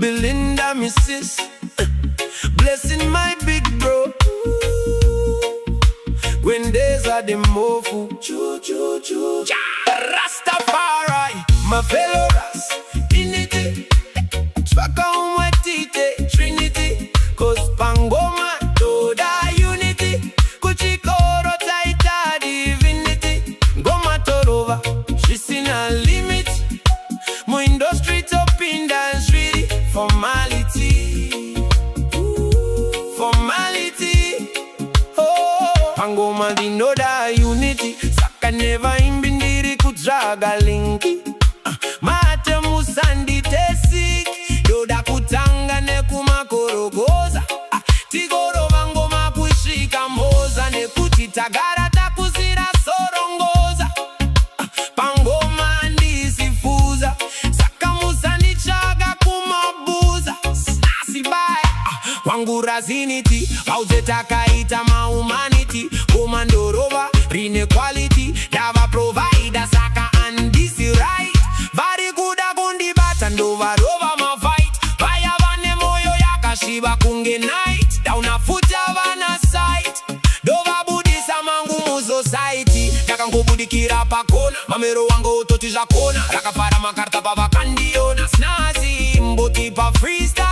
Belinda, my sis, blessing my big bro. When days are the mofu, choo choo choo. Rastafari, my fellow Ras, Unity. Spaka umwetite, Trinity. Cause Pangoma, toda unity. Kuchikoro taita divinity. Goma torova, she's in a limit. Mo industry top in dance really. Formality, formality. Oh, Pangoma di know that unity. Saka never imbindiri kudraga linki. Mate musandi tesik. Yoda kutanga ne kumakorogoza. Tigoro vangoma kushika moza. Ne kutitagara takuzira sorongoza. Pangoma ndisifuza. Saka musandi chaga kumabuza. Snazzy B Unity. Pauzeta kaita ma humanity. Komandorova, inequality. Dava provider saka and this is right. Vari kuda kundi batandova rova ma fight. Vaya vane moyo yakashiba kunge night. Dauna futa vana sight. Dova budisa mangu mu society. Yakangobudikira pakona. Mamero wango utotiza kona. Rakafara makarta pava kandiona. Snazzy mboti pa freestyle.